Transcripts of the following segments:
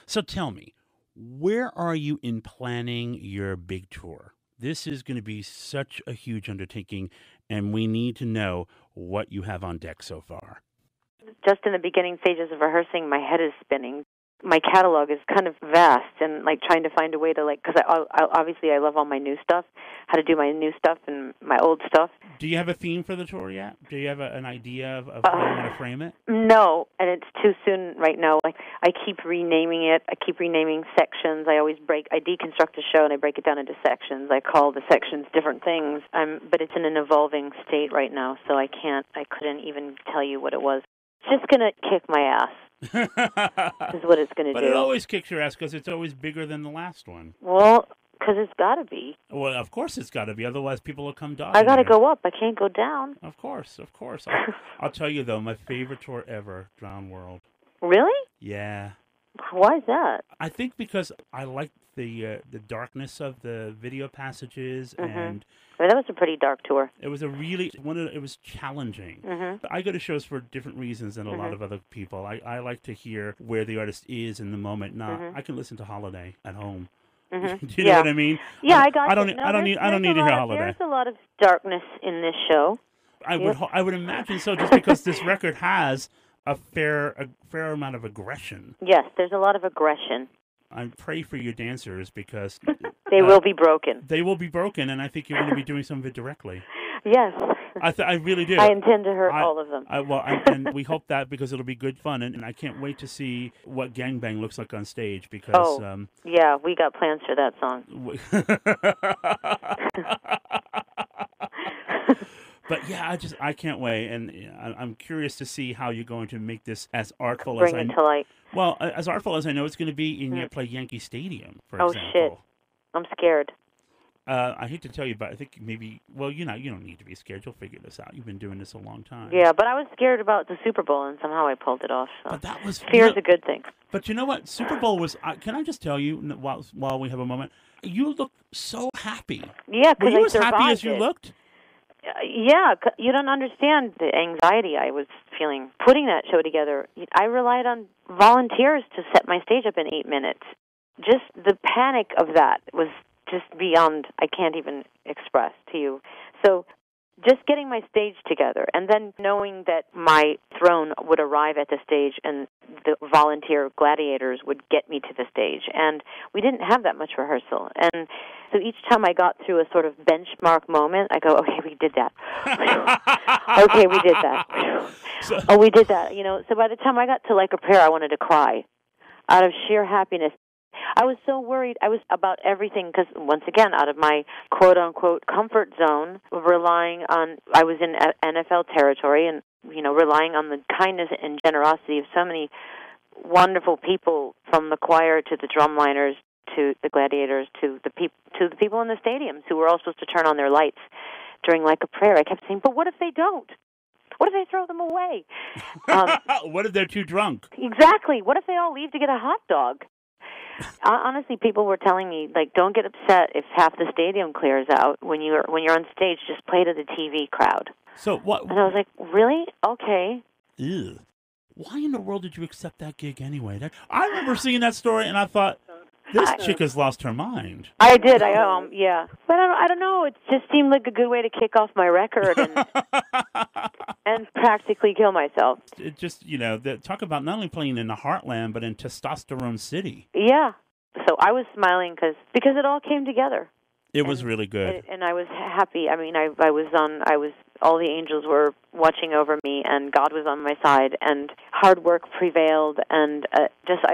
So tell me, where are you in planning your big tour? This is going to be such a huge undertaking, and we need to know what you have on deck so far. Just in the beginning stages of rehearsing, my head is spinning. My catalog is kind of vast, and trying to find a way to because obviously I love all my new stuff, how to do my new stuff and my old stuff. Do you have a theme for the tour yet? Do you have an idea of how you want to frame it? No, and it's too soon right now. I keep renaming it. I keep renaming sections. I deconstruct a show and I break it down into sections. I call the sections different things. But it's in an evolving state right now, so I couldn't even tell you what it was. It's just gonna kick my ass. Is what it's going to do. But it always kicks your ass because it's always bigger than the last one. Well, because it's got to be. Well, of course it's got to be. Otherwise, people will come down. I got to go up. I can't go down. Of course. I'll tell you, though, my favorite tour ever, Drowned World. Really? Yeah. Why is that? I think because I like the darkness of the video passages, and that was a pretty dark tour. It was it was challenging. I go to shows for different reasons than a lot of other people. I like to hear where the artist is in the moment. I can listen to Holiday at home. Do you know what I mean? Yeah, I don't need to hear Holiday. There's a lot of darkness in this show. I would imagine so, just because this record has a fair amount of aggression. Yes, there's a lot of aggression. I pray for your dancers because they will be broken. They will be broken, and I think you're going to be doing some of it directly. Yes. I really do. I intend to hurt all of them. And we hope that because it'll be good fun, and I can't wait to see what Gangbang looks like on stage because... yeah, we got plans for that song. But yeah, I can't wait, and I'm curious to see how you're going to make this as artful Bring it to light. Well, as artful as I know it's going to be in your play Yankee Stadium, for example. Oh shit, I'm scared. I hate to tell you, but I think maybe you don't need to be scared. You'll figure this out. You've been doing this a long time. Yeah, but I was scared about the Super Bowl, and somehow I pulled it off. So. But that was fear is a good thing. But you know what? Super Bowl was. Can I just tell you while we have a moment? You looked so happy. Yeah, because were you as happy as you looked? Yeah, you don't understand the anxiety I was feeling putting that show together. I relied on volunteers to set my stage up in 8 minutes. Just the panic of that was just beyond, I can't even express to you. So just getting my stage together and then knowing that my throne would arrive at the stage and the volunteer gladiators would get me to the stage. And we didn't have that much rehearsal. And so each time I got through a sort of benchmark moment, I go, okay, we did that. Okay, we did that. We did that. So by the time I got to Like a Prayer, I wanted to cry out of sheer happiness. I was so worried. I was about everything because, once again, out of my quote-unquote comfort zone, I was in NFL territory and, relying on the kindness and generosity of so many wonderful people, from the choir to the drumliners to the gladiators to the people in the stadiums who were all supposed to turn on their lights during Like a Prayer. I kept saying, but what if they don't? What if they throw them away? What if they're too drunk? Exactly. What if they all leave to get a hot dog? Honestly, people were telling me, don't get upset if half the stadium clears out when you're on stage. Just play to the TV crowd. So what? And I was like, really? Okay. Ew. Why in the world did you accept that gig anyway? I remember seeing that story, and I thought, this chick has lost her mind. I did. Yeah. But I don't know. It just seemed like a good way to kick off my record and practically kill myself. It just, talk about not only playing in the heartland, but in Testosterone City. Yeah. So I was smiling because it all came together. It was really good. And I was happy. I mean, all the angels were watching over me, and God was on my side, and hard work prevailed, and I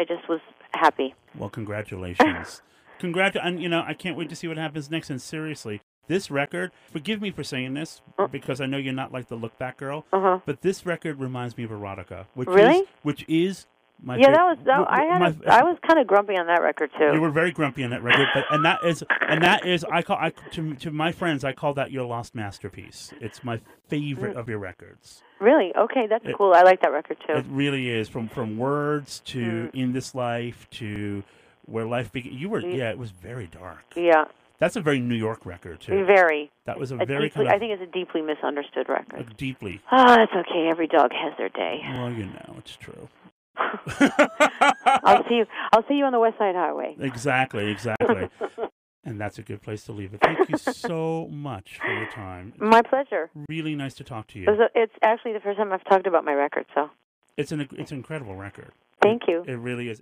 just was happy. Well, congratulations. And, I can't wait to see what happens next. And seriously, this record, forgive me for saying this, because I know you're not like the Look Back girl, but this record reminds me of Erotica. Which is my favorite. I was kind of grumpy on that record, too. You were very grumpy on that record, and that is, to my friends, I call that your lost masterpiece. It's my favorite of your records. Really? Okay, that's cool. I like that record, too. It really is. From Words to In This Life to Where Life Begins. It was very dark. Yeah. That's a very New York record, too. Very. That was I think it's a deeply misunderstood record. Deeply. Oh, that's okay. Every dog has their day. Well, it's true. I'll see you on the West Side Highway. Exactly. And that's a good place to leave it. Thank you so much for your time. My pleasure. Really nice to talk to you. It's actually the first time I've talked about my record, so. It's an incredible record. Thank you. It really is.